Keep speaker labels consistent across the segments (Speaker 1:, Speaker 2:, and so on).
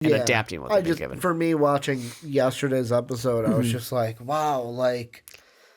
Speaker 1: and adapting what they've been given.
Speaker 2: For me, watching yesterday's episode, I was just like, wow, like,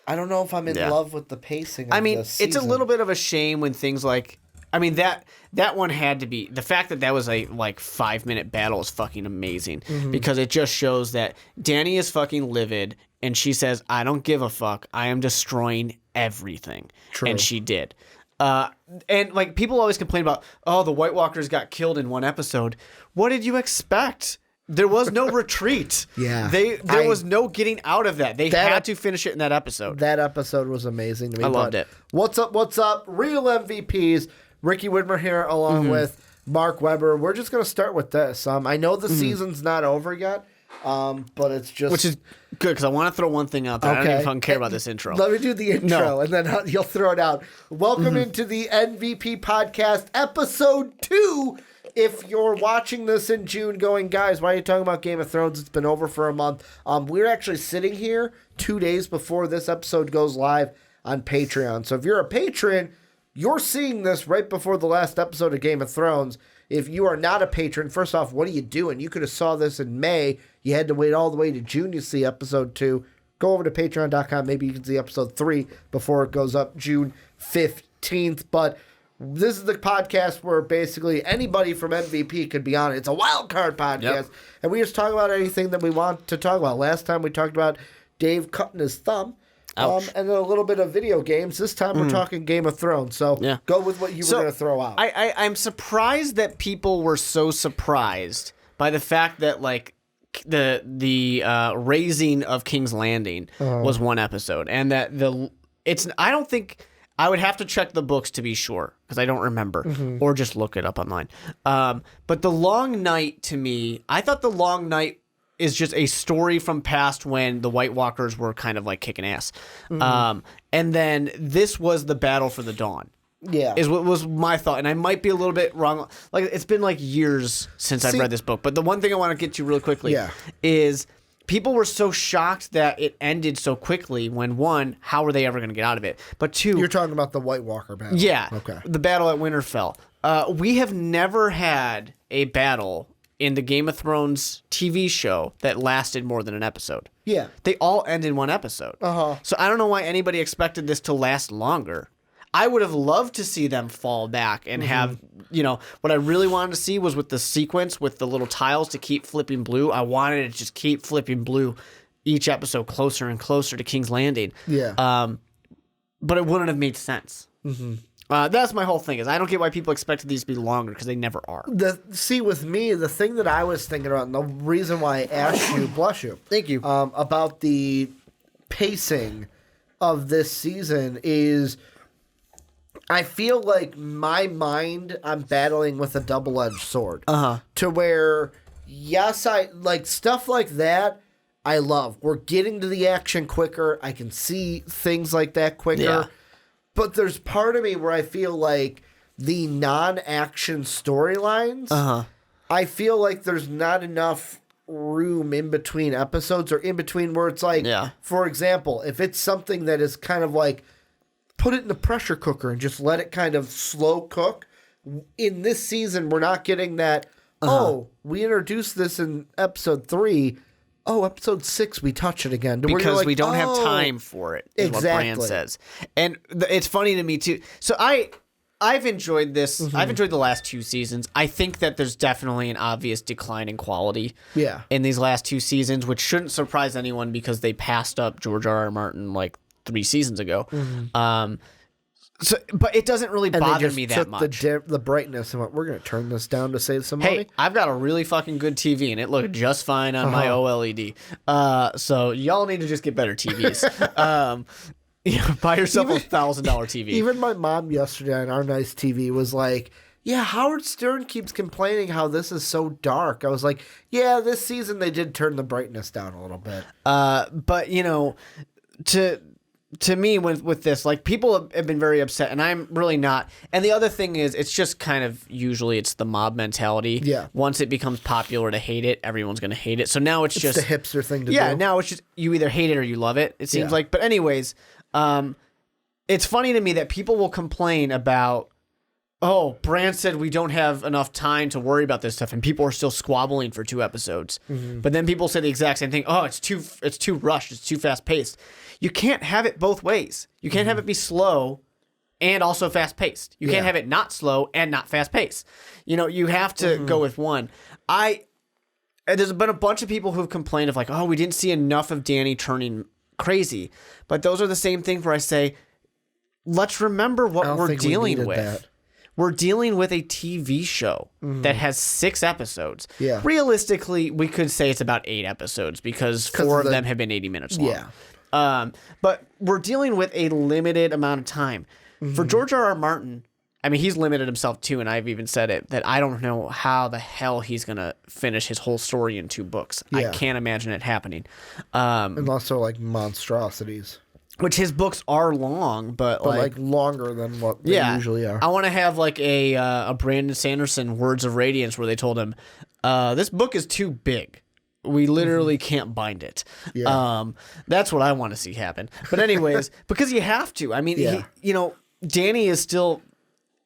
Speaker 2: I don't know if I'm in love with the pacing of this season.
Speaker 1: It's a little bit of a shame when things like, that one had to be, the fact that was a 5-minute battle is fucking amazing because it just shows that Dany is fucking livid and she says, I don't give a fuck. I am destroying everything.
Speaker 2: True.
Speaker 1: And she did. And like people always complain about, oh, the White Walkers got killed in one episode. What did you expect? There was no retreat.
Speaker 2: Yeah.
Speaker 1: There was no getting out of that. They had to finish it in that episode.
Speaker 2: That episode was amazing to me.
Speaker 1: I loved it.
Speaker 2: What's up? Real MVPs. Ricky Widmer here along with Mark Weber. We're just going to start with this. I know the season's not over yet, but it's just...
Speaker 1: Which is good, because I want to throw one thing out there. I don't even fucking care about this intro.
Speaker 2: Let me do the intro, and then you'll throw it out. Welcome into the MVP Podcast, Episode 2. If you're watching this in June going, guys, why are you talking about Game of Thrones? It's been over for a month. We're actually sitting here 2 days before this episode goes live on Patreon. So if you're a patron, you're seeing this right before the last episode of Game of Thrones. If you are not a patron, first off, what are you doing? You could have saw this in May. You had to wait all the way to June to see episode 2. Go over to patreon.com. Maybe you can see episode 3 before it goes up June 15th. But this is the podcast where basically anybody from MVP could be on it. It's a wild card podcast. And we just talk about anything that we want to talk about. Last time we talked about Dave cutting his thumb. And then a little bit of video games. This time we're talking Game of Thrones. So go with what you were going to throw out.
Speaker 1: I'm surprised that people were so surprised by the fact that like the raising of King's Landing was one episode, and that I don't think I would have to check the books to be sure because I don't remember, or just look it up online. But the Long Night to me, I thought the Long Night is just a story from past when the White Walkers were kind of like kicking ass. And then this was the Battle for the Dawn.
Speaker 2: Yeah.
Speaker 1: Is what was my thought. And I might be a little bit wrong. Like, it's been like years since I've read this book. But the one thing I want to get to really quickly is people were so shocked that it ended so quickly when, one, how were they ever going to get out of it? But two...
Speaker 2: You're talking about the White Walker battle.
Speaker 1: Yeah.
Speaker 2: Okay.
Speaker 1: The battle at Winterfell. We have never had a battle in the Game of Thrones TV show that lasted more than an episode.
Speaker 2: Yeah.
Speaker 1: They all end in one episode. So I don't know why anybody expected this to last longer. I would have loved to see them fall back and have, what I really wanted to see was with the sequence with the little tiles to keep flipping blue. I wanted it to just keep flipping blue each episode closer and closer to King's Landing.
Speaker 2: Yeah.
Speaker 1: But it wouldn't have made sense. That's my whole thing is I don't get why people expected these to be longer because they never are.
Speaker 2: With me, the thing that I was thinking about, and the reason why I asked you, bless you,
Speaker 1: thank you,
Speaker 2: about the pacing of this season is I feel like my mind, I'm battling with a double-edged sword. To where, yes, I like stuff like that. I love. We're getting to the action quicker. I can see things like that quicker.
Speaker 1: Yeah.
Speaker 2: But there's part of me where I feel like the non-action storylines, I feel like there's not enough room in between episodes or in between where it's like, for example, if it's something that is kind of like, put it in the pressure cooker and just let it kind of slow cook. In this season, we're not getting that, we introduced this in episode 3. Oh, episode 6, we touch it again.
Speaker 1: Because we don't have time for it, is what Bran says. And it's funny to me, too. So I've enjoyed this. I've enjoyed the last 2 seasons. I think that there's definitely an obvious decline in quality in these last 2 seasons, which shouldn't surprise anyone because they passed up George R.R. Martin like 3 seasons ago. But it doesn't really bother me that much.
Speaker 2: The brightness and what we're going to turn this down to save some money.
Speaker 1: Hey, I've got a really fucking good TV and it looked just fine on my OLED. So y'all need to just get better TVs. Buy yourself a $1,000 TV.
Speaker 2: Even my mom yesterday on our nice TV was like, yeah, Howard Stern keeps complaining how this is so dark. I was like, yeah, this season they did turn the brightness down a little bit.
Speaker 1: But, to me, with this, like, people have been very upset, and I'm really not. And the other thing is, it's just kind of, usually it's the mob mentality.
Speaker 2: Yeah.
Speaker 1: Once it becomes popular to hate it, everyone's going to hate it. So now it's just...
Speaker 2: the hipster thing to do.
Speaker 1: Yeah, now it's just, you either hate it or you love it, it seems like. But anyways, it's funny to me that people will complain about oh, Bran said we don't have enough time to worry about this stuff, and people are still squabbling for 2 episodes. But then people say the exact same thing. Oh, it's too rushed. It's too fast paced. You can't have it both ways. You can't have it be slow and also fast paced. You can't have it not slow and not fast paced. You have to go with one. There's been a bunch of people who've complained of like, oh, we didn't see enough of Dany turning crazy. But those are the same things where I say, let's remember what we're dealing with. That. We're dealing with a TV show that has 6 episodes.
Speaker 2: Yeah.
Speaker 1: Realistically, we could say it's about 8 episodes because 4 of them have been 80 minutes long.
Speaker 2: Yeah.
Speaker 1: But we're dealing with a limited amount of time. For George R.R. Martin, I mean, he's limited himself too, and I've even said it, that I don't know how the hell he's going to finish his whole story in 2 books. Yeah. I can't imagine it happening.
Speaker 2: And also like monstrosities.
Speaker 1: Which his books are long, but
Speaker 2: like longer than what they usually are.
Speaker 1: I want to have like a Brandon Sanderson Words of Radiance where they told him, this book is too big. We literally can't bind it. Yeah. That's what I want to see happen. But anyways, because you have to. I mean, Dany is still...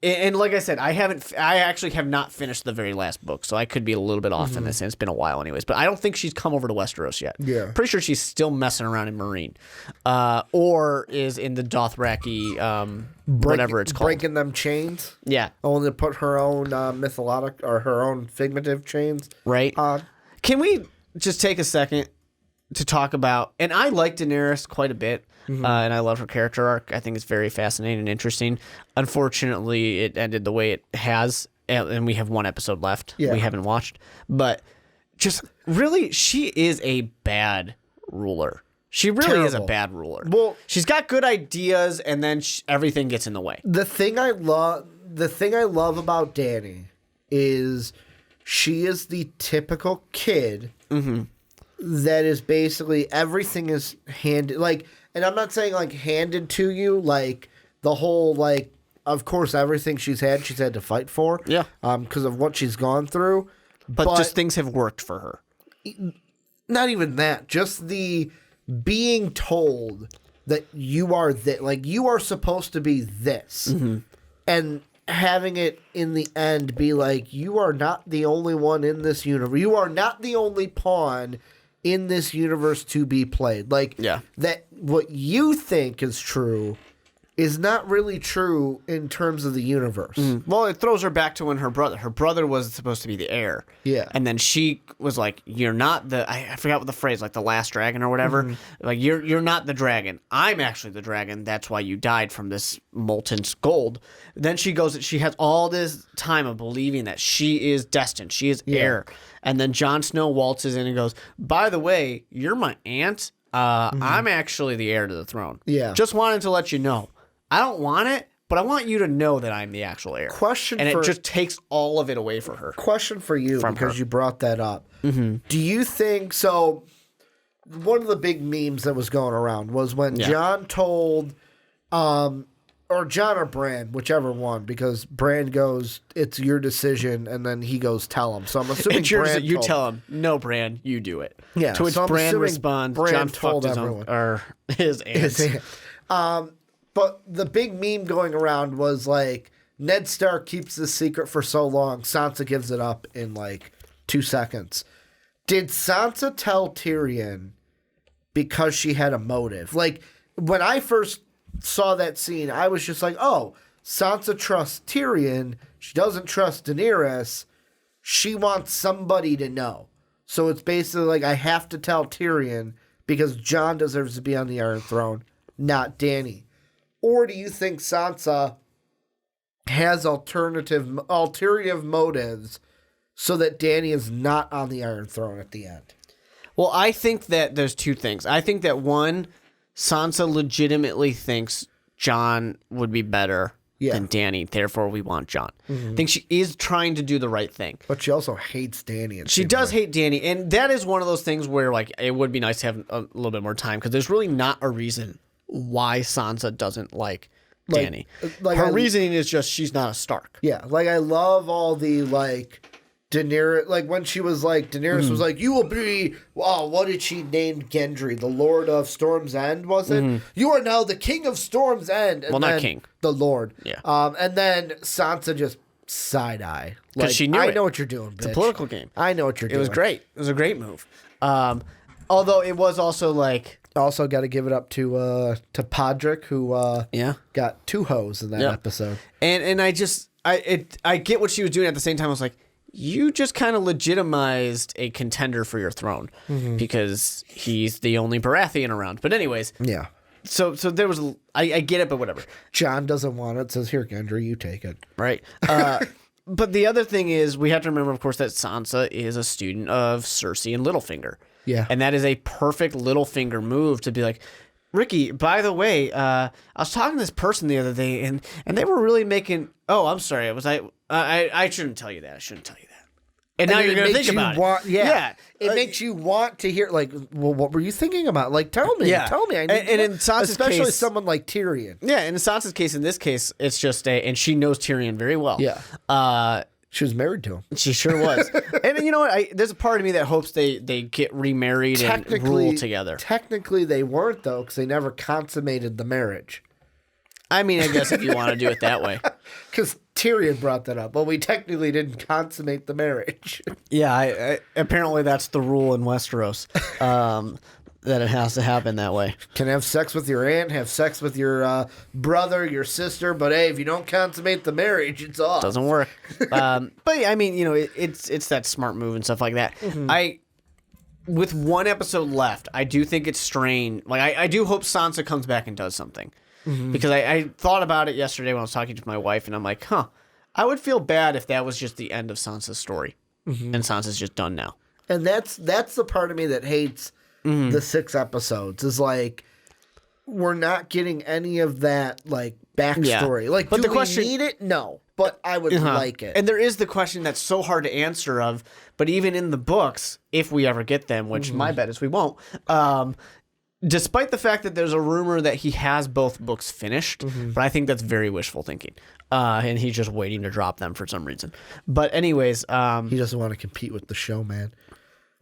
Speaker 1: And like I said, I actually have not finished the very last book, so I could be a little bit off in this, and it's been a while anyways. But I don't think she's come over to Westeros yet.
Speaker 2: Yeah.
Speaker 1: Pretty sure she's still messing around in Marine. Or is in the Dothraki, whatever it's called.
Speaker 2: Breaking them chains?
Speaker 1: Yeah.
Speaker 2: Only to put her own mythologic, or her own figurative chains
Speaker 1: right.
Speaker 2: on.
Speaker 1: Can we just take a second to talk about... And I like Daenerys quite a bit. And I love her character arc. I think it's very fascinating and interesting. Unfortunately, it ended the way it has, and we have 1 episode left we haven't watched. But just really, she is a bad ruler. She really is a bad ruler.
Speaker 2: Well,
Speaker 1: she's got good ideas, and then everything gets in the way.
Speaker 2: The thing I love about Dany is she is the typical kid that is basically everything is handed like. And I'm not saying, like, handed to you, like, the whole, like, of course, everything she's had to fight for.
Speaker 1: Yeah.
Speaker 2: Because of what she's gone through.
Speaker 1: But just things have worked for her.
Speaker 2: Not even that. Just the being told that you are like, you are supposed to be this. And having it, in the end, be like, you are not the only one in this universe. You are not the only pawn in this universe to be played. Like, that what you think is true is not really true in terms of the universe.
Speaker 1: Well, it throws her back to when her brother was supposed to be the heir.
Speaker 2: Yeah.
Speaker 1: And then she was like, you're not the, I forgot what the phrase, like the last dragon or whatever. Like, you're not the dragon. I'm actually the dragon. That's why you died from this molten gold. Then she goes, she has all this time of believing that she is destined. She is heir. And then Jon Snow waltzes in and goes, by the way, you're my aunt. I'm actually the heir to the throne.
Speaker 2: Yeah.
Speaker 1: Just wanted to let you know. I don't want it, but I want you to know that I'm the actual heir. It just takes all of it away for her.
Speaker 2: Question for you, because you brought that up. Do you think so? One of the big memes that was going around was when Jon told, or Jon or Bran, whichever one, because Bran goes, "It's your decision," and then he goes, "Tell him." So I'm assuming
Speaker 1: it's yours. You tell him, "No, Bran, you do it."
Speaker 2: Yeah.
Speaker 1: To which
Speaker 2: so
Speaker 1: Bran responds, "Jon
Speaker 2: told
Speaker 1: fucked his aunt."
Speaker 2: But the big meme going around was like, Ned Stark keeps this secret for so long, Sansa gives it up in like 2 seconds. Did Sansa tell Tyrion because she had a motive? Like, when I first saw that scene, I was just like, oh, Sansa trusts Tyrion. She doesn't trust Daenerys. She wants somebody to know. So it's basically like, I have to tell Tyrion because Jon deserves to be on the Iron Throne, not Dany. Or do you think Sansa has alternative motives so that Dany is not on the Iron Throne at the end?
Speaker 1: Well, I think that there's 2 things. I think that one, Sansa legitimately thinks Jon would be better than Dany. Therefore, we want Jon. I think she is trying to do the right thing.
Speaker 2: But she also hates Dany.
Speaker 1: She does hate Dany. And that is one of those things where like it would be nice to have a little bit more time because there's really not a reason why Sansa doesn't like Dany. Her reasoning is just she's not a Stark.
Speaker 2: Yeah, like I love all the like Daenerys, like when she was like, Daenerys was like, you will be, wow, what did she name Gendry? The Lord of Storm's End, was it? You are now the King of Storm's End. And
Speaker 1: Well, not king.
Speaker 2: The Lord.
Speaker 1: Yeah.
Speaker 2: And then Sansa just side eye. Like,
Speaker 1: she knew
Speaker 2: I
Speaker 1: it.
Speaker 2: know what you're doing, bitch.
Speaker 1: It's a political game.
Speaker 2: I know what you're doing.
Speaker 1: It was great. It was a great move. Although it was also like,
Speaker 2: Also got to give it up to Podrick, who
Speaker 1: yeah.
Speaker 2: got 2 hoes in that
Speaker 1: Yeah.
Speaker 2: episode.
Speaker 1: And I just I get what she was doing at the same time. I was like, you just kind of legitimized a contender for your throne because he's the only Baratheon around. But anyways,
Speaker 2: Yeah.
Speaker 1: so there was I get it, but whatever,
Speaker 2: John doesn't want it. Says, here, Gendry, you take it.
Speaker 1: right? But the other thing is we have to remember, of course, that Sansa is a student of Cersei and Littlefinger.
Speaker 2: Yeah.
Speaker 1: And that is a perfect Littlefinger move to be like, Ricky, by the way, I was talking to this person the other day, and they were really making. Oh, I'm sorry. I shouldn't tell you that. I shouldn't tell you that. And now
Speaker 2: then
Speaker 1: you're
Speaker 2: it
Speaker 1: going to
Speaker 2: makes
Speaker 1: think
Speaker 2: you
Speaker 1: about
Speaker 2: want,
Speaker 1: it.
Speaker 2: Yeah. It makes you want to hear, like, well, what were you thinking about? Like, tell me.
Speaker 1: Yeah.
Speaker 2: Tell me. I need
Speaker 1: And
Speaker 2: to know.
Speaker 1: in Sansa's
Speaker 2: especially
Speaker 1: case-
Speaker 2: someone like Tyrion.
Speaker 1: Yeah, in Sansa's case, in this case, it's just and she knows Tyrion very well.
Speaker 2: Yeah. She was married to him.
Speaker 1: She sure was. And you know what? There's a part of me that hopes they get remarried and rule together.
Speaker 2: Technically, they weren't, though, because they never consummated the marriage.
Speaker 1: I mean, I guess if you want to do it that way.
Speaker 2: Because Tyrion brought that up. Well, we technically didn't consummate the marriage.
Speaker 1: Yeah, I apparently that's the rule in Westeros, that it has to happen that way.
Speaker 2: Can have sex with your aunt, have sex with your brother, your sister, but hey, if you don't consummate the marriage, it's off.
Speaker 1: Doesn't work. But yeah, I mean, you know, it's that smart move and stuff like that. With one episode left, I do think it's strained. Like I do hope Sansa comes back and does something. Because I thought about it yesterday when I was talking to my wife, and I'm like, I would feel bad if that was just the end of Sansa's story, and Sansa's just done now.
Speaker 2: And that's the part of me that hates the 6 episodes, is like, we're not getting any of that, like, backstory.
Speaker 1: Yeah.
Speaker 2: Like,
Speaker 1: But
Speaker 2: do
Speaker 1: the
Speaker 2: we
Speaker 1: question-
Speaker 2: need it? No. But I would like it.
Speaker 1: And there is the question that's so hard to answer of, but even in the books, if we ever get them, which my bet is we won't, despite the fact that there's a rumor that he has both books finished, but I think that's very wishful thinking. And he's just waiting to drop them for some reason. But anyways,
Speaker 2: He doesn't want to compete with the show, man.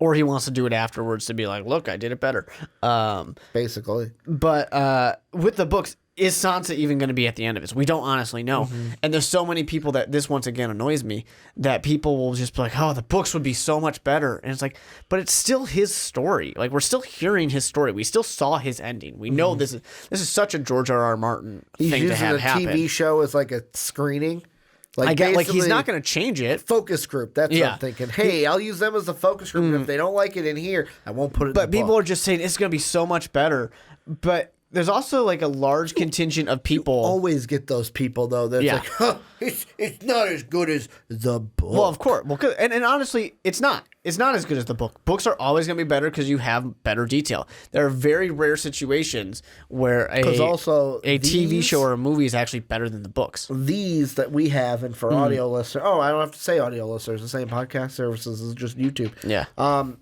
Speaker 1: or he wants to do it afterwards to be like, look, I did it better.
Speaker 2: Basically.
Speaker 1: But with the books, is Sansa even going to be at the end of it? We don't honestly know. And there's so many people that this once again annoys me, that people will just be like, oh, the books would be so much better. And it's like, but it's still his story. Like, we're still hearing his story. We still saw his ending. We know this is such a George R.R. Martin
Speaker 2: He's
Speaker 1: thing to
Speaker 2: using
Speaker 1: have
Speaker 2: a
Speaker 1: happen.
Speaker 2: TV show as like a screening. Like,
Speaker 1: I get, like, he's
Speaker 2: basically,
Speaker 1: not going to change it.
Speaker 2: focus group. That's what
Speaker 1: Yeah.
Speaker 2: I'm thinking. Hey, I'll use them as a focus group. And if they don't like it in here, I won't put it
Speaker 1: But
Speaker 2: in the
Speaker 1: people
Speaker 2: book.
Speaker 1: are just saying it's going to be so much better. But there's also like a large contingent of people.
Speaker 2: Always get those people, though. That's
Speaker 1: Yeah.
Speaker 2: like, it's not as good as the book.
Speaker 1: Well, of course. Well, and honestly, it's not. It's not as good as the book. Books are always going to be better because you have better detail. There are very rare situations where
Speaker 2: also
Speaker 1: a TV
Speaker 2: these-
Speaker 1: show or a movie is actually better than the books.
Speaker 2: These that we have, and for audio listeners, I don't have to say audio listeners. The same podcast services is just YouTube.
Speaker 1: Yeah.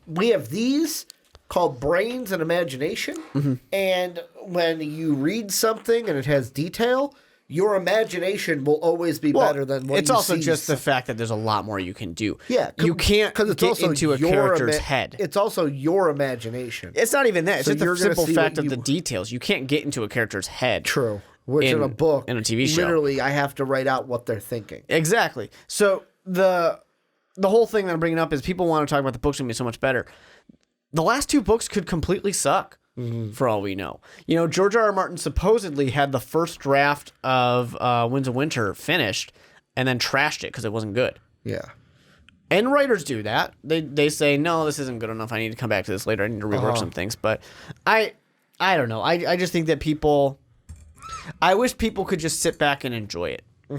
Speaker 2: We have these called Brains and Imagination. And when you read something and it has detail, your imagination will always be better than what
Speaker 1: it's
Speaker 2: you
Speaker 1: also
Speaker 2: see.
Speaker 1: just the fact that there's a lot more you can do.
Speaker 2: Yeah,
Speaker 1: you can't
Speaker 2: because it's
Speaker 1: get
Speaker 2: also
Speaker 1: into a
Speaker 2: your
Speaker 1: character's head.
Speaker 2: It's also your imagination.
Speaker 1: It's not even that. It's
Speaker 2: So
Speaker 1: just
Speaker 2: you're
Speaker 1: the
Speaker 2: gonna
Speaker 1: simple
Speaker 2: see
Speaker 1: fact
Speaker 2: what
Speaker 1: of the
Speaker 2: you-
Speaker 1: details. You can't get into a character's head.
Speaker 2: True. Which in a book,
Speaker 1: in a TV show.
Speaker 2: literally, I have to write out what they're thinking.
Speaker 1: Exactly. So the whole thing that I'm bringing up is people want to talk about the books going to be so much better. The last 2 books could completely suck, for all we know. You know, George R.R. Martin supposedly had the first draft of Winds of Winter finished and then trashed it because it wasn't good.
Speaker 2: Yeah.
Speaker 1: And writers do that. They say, no, this isn't good enough. I need to come back to this later. I need to rework some things. But I don't know. I just think that people... I wish people could just sit back and enjoy it.
Speaker 2: And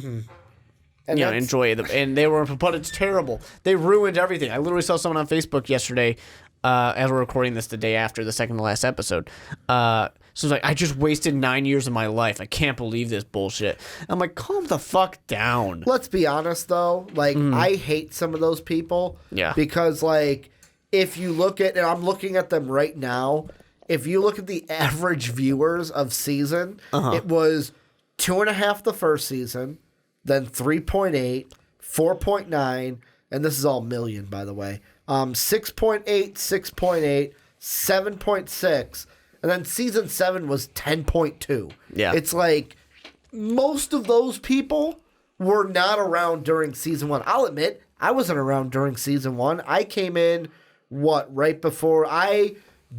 Speaker 1: You know,
Speaker 2: that's-
Speaker 1: enjoy them. And they were, but it's terrible. They ruined everything. I literally saw someone on Facebook yesterday, as we're recording this the day after the second to last episode. So it's like, I just wasted 9 years of my life. I can't believe this bullshit. I'm like, calm the fuck down.
Speaker 2: Let's be honest, though. Like, I hate some of those people.
Speaker 1: Yeah.
Speaker 2: Because, like, if you look at, and I'm looking at them right now, if you look at the average viewers of season, it was 2.5 the first season, then 3.8, 4.9, and this is all million, by the way. 6.8, 6.8, 7.6, and then season 7 was 10.2.
Speaker 1: Yeah.
Speaker 2: It's like most of those people were not around during season 1. I'll admit, I wasn't around during season 1. I came in, right before I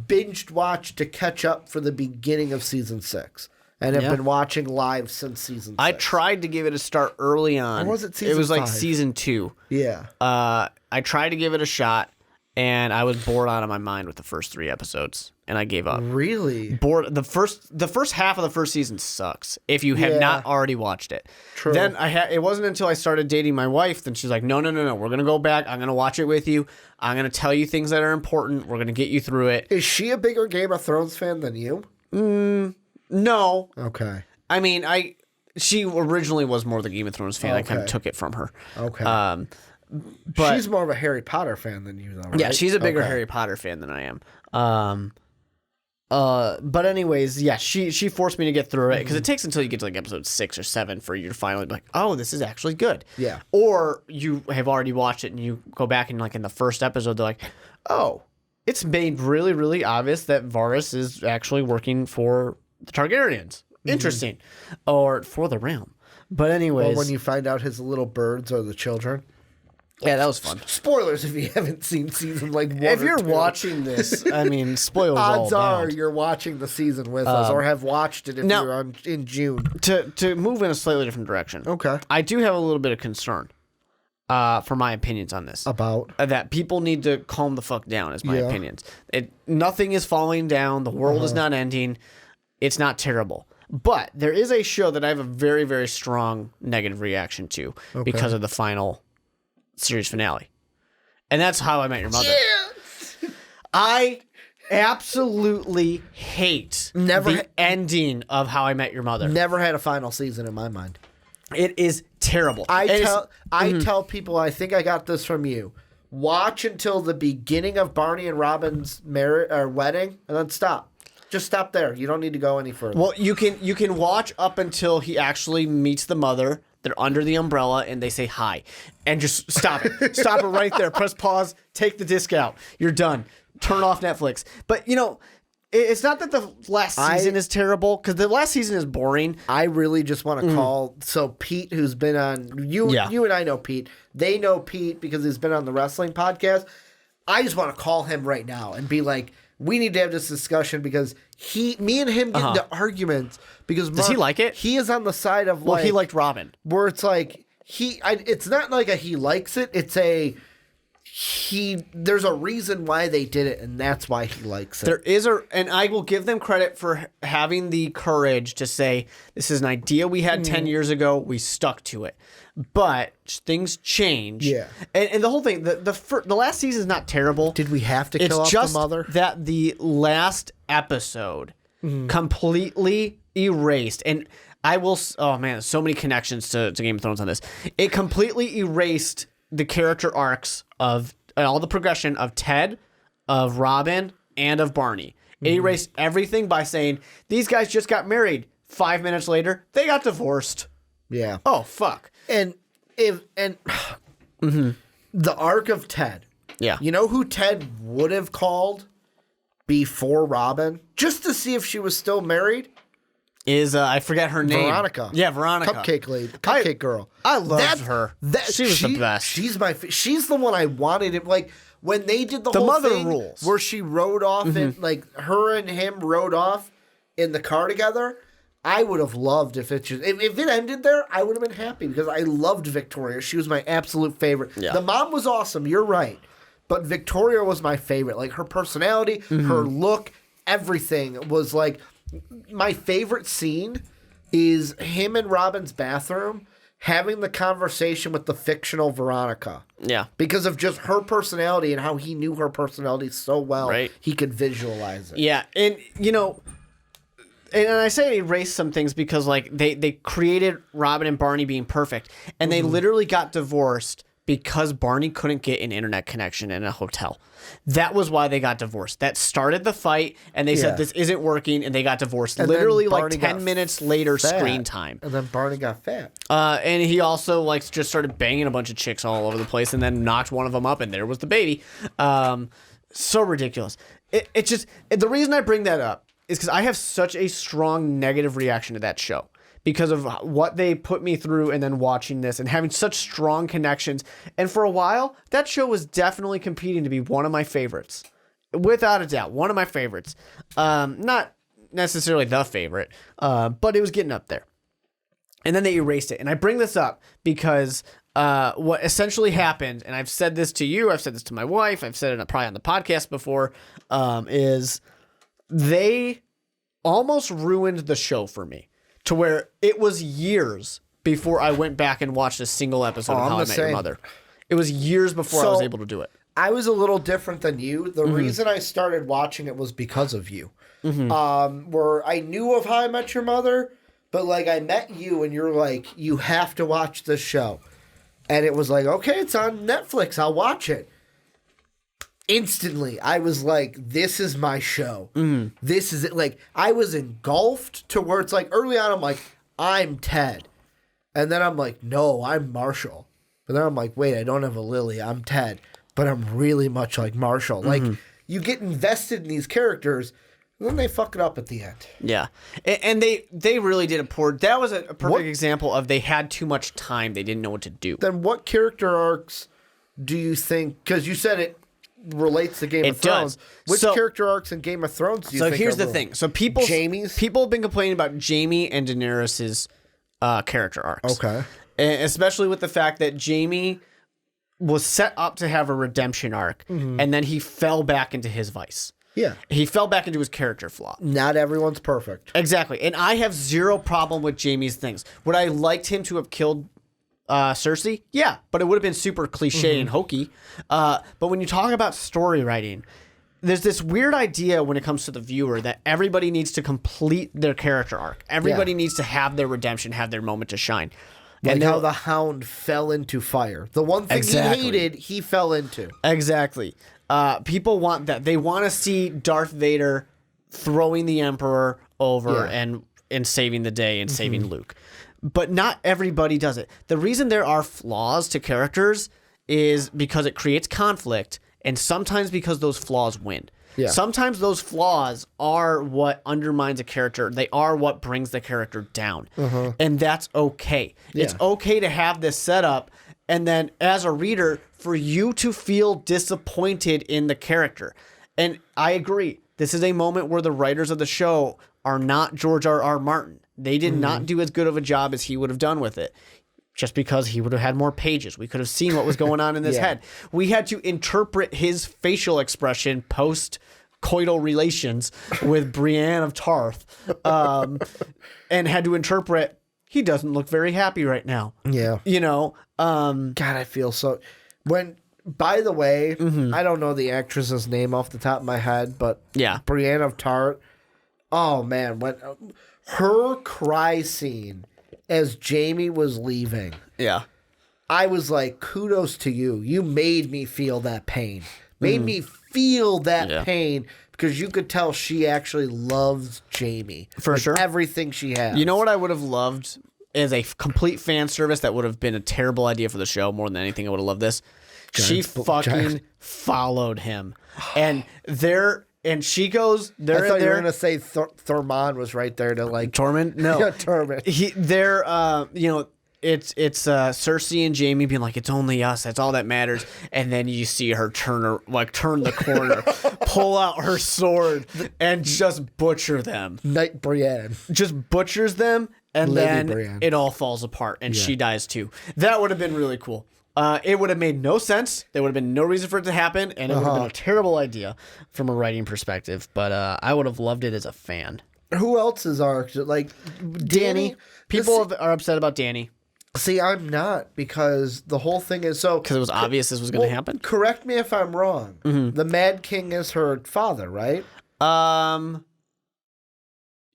Speaker 2: binged watched to catch up for the beginning of season 6. And have been watching live since season 6.
Speaker 1: I tried to give it a start early on.
Speaker 2: Or was it season
Speaker 1: It was like
Speaker 2: 5?
Speaker 1: season 2.
Speaker 2: Yeah.
Speaker 1: I tried to give it a shot, and I was bored out of my mind with the first 3 episodes, and I gave up.
Speaker 2: Really?
Speaker 1: Bored. The first half of the first season sucks if you have not already watched it.
Speaker 2: True.
Speaker 1: Then it wasn't until I started dating my wife, then she's like, no, we're gonna go back. I'm gonna watch it with you. I'm gonna tell you things that are important. We're gonna get you through it.
Speaker 2: Is she a bigger Game of Thrones fan than you?
Speaker 1: No.
Speaker 2: Okay.
Speaker 1: I mean, she originally was more the Game of Thrones fan. I kind of
Speaker 2: Okay.
Speaker 1: took it from her.
Speaker 2: Okay.
Speaker 1: But
Speaker 2: She's more of a Harry Potter fan than you, though, right?
Speaker 1: yeah, she's a bigger
Speaker 2: Okay.
Speaker 1: Harry Potter fan than I am. But anyways, yeah, she forced me to get through it because it takes until you get to like episode 6 or 7 for you to finally be like, oh, this is actually good.
Speaker 2: Yeah.
Speaker 1: Or you have already watched it and you go back and like in the first episode, they're like, oh, it's made really, really obvious that Varys is actually working for the Targaryens. Interesting. Or for the realm. But anyways,
Speaker 2: Or when you find out his little birds are the children.
Speaker 1: yeah, that was fun.
Speaker 2: Spoilers if you haven't seen season 1
Speaker 1: If
Speaker 2: or
Speaker 1: you're
Speaker 2: 2.
Speaker 1: watching this, I mean, spoilers
Speaker 2: Odds
Speaker 1: all
Speaker 2: are
Speaker 1: abound.
Speaker 2: you're watching the season with us or have watched it if
Speaker 1: now-
Speaker 2: you're in June.
Speaker 1: To move in a slightly different direction.
Speaker 2: Okay.
Speaker 1: I do have a little bit of concern for my opinions on this.
Speaker 2: About?
Speaker 1: That people need to calm the fuck down is my
Speaker 2: Yeah.
Speaker 1: opinions. Nothing is falling down. The world is not ending. It's not terrible. But there is a show that I have a very, very strong negative reaction to because of the final series finale. And that's How I Met Your Mother. I absolutely hate the ending of How I Met Your Mother.
Speaker 2: Never had a final season in my mind.
Speaker 1: It is terrible.
Speaker 2: I tell people, I think I got this from you. Watch until the beginning of Barney and Robin's marriage or wedding, and then stop. Just stop there. You don't need to go any further.
Speaker 1: Well, you can watch up until he actually meets the mother. They're under the umbrella and they say hi, and just stop it. Stop it right there. Press pause. Take the disc out. You're done. Turn off Netflix. But you know, it's not that the last season is terrible because the last season is boring.
Speaker 2: I really just want to call. So Pete, who's been on you and I know Pete. They know Pete because he's been on the wrestling podcast. I just want to call him right now and be like, we need to have this discussion because me and him get into arguments because
Speaker 1: Does he like it?
Speaker 2: He is on the side of
Speaker 1: Well, he liked Robin.
Speaker 2: where it's like it's not like a he likes it. It's a there's a reason why they did it, and that's why he likes it.
Speaker 1: There is and I will give them credit for having the courage to say this is an idea we had 10 years ago. We stuck to it, but things change.
Speaker 2: Yeah,
Speaker 1: and the whole thing, the last season is not terrible.
Speaker 2: Did we have to
Speaker 1: It's
Speaker 2: kill off
Speaker 1: just
Speaker 2: the mother?
Speaker 1: that the last episode completely erased, and I will. Oh man, so many connections to Game of Thrones on this. It completely erased the character arcs of all the progression of Ted, of Robin, and of Barney. It erased everything by saying these guys just got married. 5 minutes later, they got divorced.
Speaker 2: Yeah.
Speaker 1: Oh fuck.
Speaker 2: And the arc of Ted.
Speaker 1: Yeah.
Speaker 2: You know who Ted would have called before Robin, just to see if she was still married?
Speaker 1: Is I forget her name.
Speaker 2: Veronica.
Speaker 1: Yeah, Veronica.
Speaker 2: Cupcake girl.
Speaker 1: I loved her. She was the best.
Speaker 2: She's she's the one I wanted. It like when they did the whole
Speaker 1: mother
Speaker 2: thing
Speaker 1: rules.
Speaker 2: where she rode off and like her and him rode off in the car together. I would have loved if it ended there. I would have been happy because I loved Victoria. She was my absolute favorite.
Speaker 1: Yeah.
Speaker 2: The mom was awesome. You're right, but Victoria was my favorite. Like her personality, her look, everything was like. My favorite scene is him in Robin's bathroom having the conversation with the fictional Veronica.
Speaker 1: Yeah.
Speaker 2: Because of just her personality and how he knew her personality so well,
Speaker 1: Right.
Speaker 2: he could visualize it.
Speaker 1: Yeah, and you know, and I say erase some things because like they created Robin and Barney being perfect, and they literally got divorced because Barney couldn't get an internet connection in a hotel. That was why they got divorced. That started the fight, and they said this isn't working, and they got divorced.
Speaker 2: And
Speaker 1: literally
Speaker 2: then
Speaker 1: like
Speaker 2: Barney
Speaker 1: 10 minutes later,
Speaker 2: fat.
Speaker 1: screen time.
Speaker 2: And then Barney got fat.
Speaker 1: And he also like just started banging a bunch of chicks all over the place, and then knocked one of them up, and there was the baby. So ridiculous. The reason I bring that up is because I have such a strong negative reaction to that show because of what they put me through, and then watching this and having such strong connections. And for a while, that show was definitely competing to be one of my favorites, without a doubt, one of my favorites. Not necessarily the favorite, but it was getting up there. And then they erased it. And I bring this up because what essentially happened, and I've said this to you, I've said this to my wife, I've said it probably on the podcast before, is they almost ruined the show for me, to where it was years before I went back and watched a single episode of How I Met Your Mother. It was years before I was able to do it.
Speaker 2: I was a little different than you. The reason I started watching it was because of you. Where I knew of How I Met Your Mother, but like I met you and you're like, you have to watch this show. And it was like, okay, it's on Netflix. I'll watch it. Instantly, I was like, this is my show. This is it. Like, I was engulfed to where it's like, early on, I'm like, I'm Ted. And then I'm like, no, I'm Marshall. But then I'm like, wait, I don't have a Lily. I'm Ted. But I'm really much like Marshall. Like, you get invested in these characters, and then they fuck it up at the end.
Speaker 1: Yeah. And they really did that was a perfect example of they had too much time. They didn't know what to do.
Speaker 2: Then what character arcs do you think, because you said it relates to Game of Thrones. Which character arcs in Game of Thrones do you think
Speaker 1: here's the thing. So people have been complaining about Jaime and Daenerys' character arcs.
Speaker 2: Okay.
Speaker 1: And especially with the fact that Jaime was set up to have a redemption arc, and then he fell back into his vice.
Speaker 2: Yeah.
Speaker 1: He fell back into his character flaw.
Speaker 2: Not everyone's perfect.
Speaker 1: Exactly. And I have zero problem with Jaime's things. Would I liked him to have killed Cersei? Yeah, but it would have been super cliche and hokey. But when you talk about story writing, there's this weird idea when it comes to the viewer that everybody needs to complete their character arc. Everybody needs to have their redemption, have their moment to shine.
Speaker 2: Like how the Hound fell into fire. The one thing he hated, he fell into.
Speaker 1: Exactly. People want that. They want to see Darth Vader throwing the Emperor over and saving the day and saving Luke. But not everybody does it. The reason there are flaws to characters is because it creates conflict, and sometimes because those flaws win. Yeah. Sometimes those flaws are what undermines a character. They are what brings the character down. And that's okay. Yeah. It's okay to have this setup, and then as a reader, for you to feel disappointed in the character. And I agree. This is a moment where the writers of the show are not George R.R. Martin. They did not do as good of a job as he would have done with it. Just because he would have had more pages. We could have seen what was going on in his head. We had to interpret his facial expression post-coital relations with Brienne of Tarth. And had to interpret, he doesn't look very happy right now.
Speaker 2: Yeah.
Speaker 1: You know?
Speaker 2: God, I feel so... By the way, I don't know the actress's name off the top of my head, but Brienne of Tarth. Oh, man. When her cry scene as Jaime was leaving.
Speaker 1: Yeah.
Speaker 2: I was like, kudos to you. You made me feel that pain. Made me feel that pain because you could tell she actually loves Jaime.
Speaker 1: For sure.
Speaker 2: Everything she has.
Speaker 1: You know what I would have loved as a complete fan service that would have been a terrible idea for the show more than anything? I would have loved this. She fucking followed him. And she goes,
Speaker 2: I thought you were going to say Thormund was right there to like...
Speaker 1: Tormund? No.
Speaker 2: Tormund.
Speaker 1: It's Cersei and Jaime being like, it's only us. That's all that matters. And then you see her turn the corner, pull out her sword, and just butcher them.
Speaker 2: Knight Brienne.
Speaker 1: Just butchers them, and
Speaker 2: Lady
Speaker 1: then
Speaker 2: Brienne.
Speaker 1: It all falls apart, and she dies too. That would have been really cool. It would have made no sense. There would have been no reason for it to happen, and it would have been a terrible idea from a writing perspective. But I would have loved it as a fan.
Speaker 2: Who else's arc? Like Dany?
Speaker 1: People are upset about Dany.
Speaker 2: See, I'm not, because the whole thing is so...
Speaker 1: Because it was obvious this was going to happen?
Speaker 2: Correct me if I'm wrong. The Mad King is her father, right?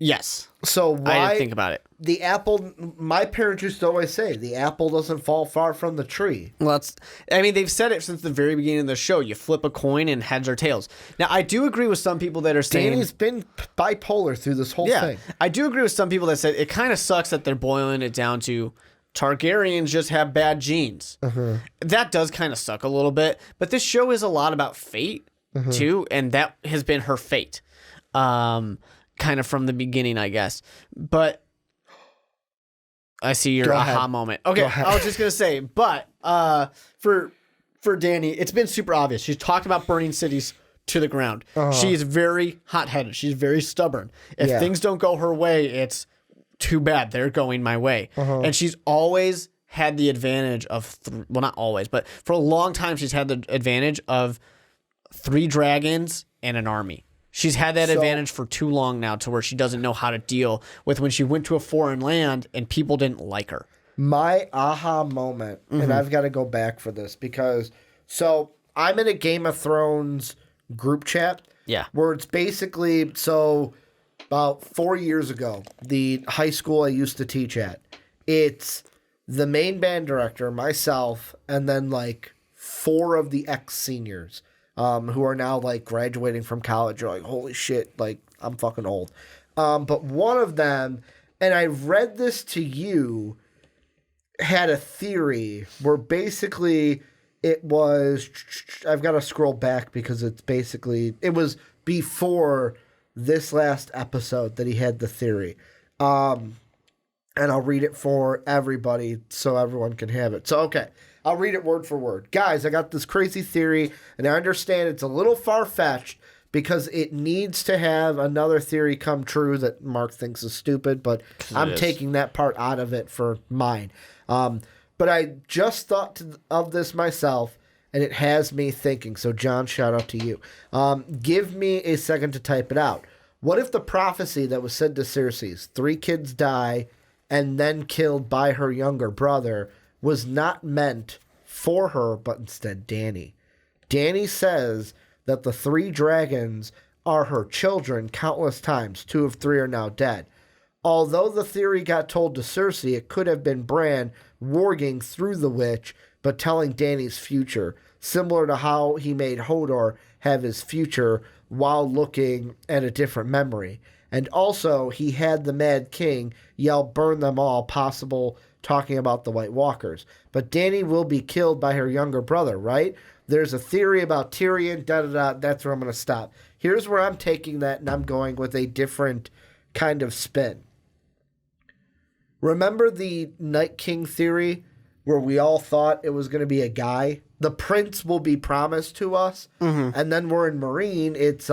Speaker 1: Yes.
Speaker 2: So
Speaker 1: I
Speaker 2: why
Speaker 1: didn't think about it.
Speaker 2: the apple? My parents used to always say the apple doesn't fall far from the tree.
Speaker 1: Well, they've said it since the very beginning of the show. You flip a coin and heads or tails. Now, I do agree with some people that are saying...
Speaker 2: Danny's been bipolar through this whole thing.
Speaker 1: I do agree with some people that said it kind of sucks that they're boiling it down to Targaryens just have bad genes. That does kind of suck a little bit. But this show is a lot about fate, too, and that has been her fate. Kind of from the beginning, I guess. But I see your aha moment. Okay, I was just gonna say, but for Dany, it's been super obvious. She's talked about burning cities to the ground. She's very hot-headed. She's very stubborn. If things don't go her way, it's too bad. They're going my way. And she's always had the advantage of well, not always, but for a long time, she's had the advantage of 3 dragons and an army. She's had that advantage for too long now to where she doesn't know how to deal with when she went to a foreign land and people didn't like her.
Speaker 2: My aha moment, and I've got to go back for this because, so I'm in a Game of Thrones group chat.
Speaker 1: Yeah.
Speaker 2: Where it's basically, so about 4 years ago, the high school I used to teach at, it's the main band director, myself, and then like 4 of the ex-seniors. Who are now like graduating from college. You're like, holy shit, like I'm fucking old. But one of them, and I read this to you, had a theory where basically it was, I've got to scroll back because it's basically, it was before this last episode that he had the theory. And I'll read it for everybody so everyone can have it. So, okay. I'll read it word for word. Guys, I got this crazy theory, and I understand it's a little far-fetched because it needs to have another theory come true that Mark thinks is stupid, but I'm taking that part out of it for mine. But I just thought of this myself, and it has me thinking. So, John, shout out to you. Give me a second to type it out. What if the prophecy that was said to Cersei, 3 kids die and then killed by her younger brother, was not meant for her, but instead Dany? Dany says that the 3 dragons are her children countless times. 2 of 3 are now dead. Although the theory got told to Cersei, it could have been Bran warging through the witch, but telling Dany's future, similar to how he made Hodor have his future while looking at a different memory. And also, he had the Mad King yell, "Burn them all," possible talking about the White Walkers. But Dany will be killed by her younger brother, right? There's a theory about Tyrion, da-da-da. That's where I'm going to stop. Here's where I'm taking that, and I'm going with a different kind of spin. Remember the Night King theory where we all thought it was going to be a guy? The prince will be promised to us, and then we're in Meereen. It's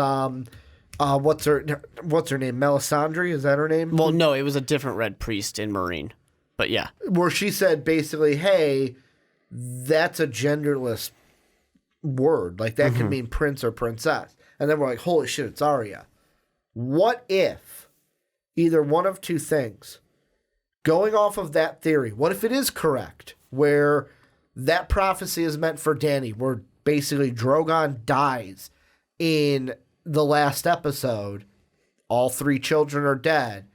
Speaker 2: what's her name? Melisandre, is that her name?
Speaker 1: Well, no, it was a different Red Priest in Meereen. But yeah.
Speaker 2: Where she said basically, hey, that's a genderless word. Like that could mean prince or princess. And then we're like, holy shit, it's Arya. What if either one of 2 things, going off of that theory, what if it is correct, where that prophecy is meant for Dany, where basically Drogon dies in the last episode, all 3 children are dead,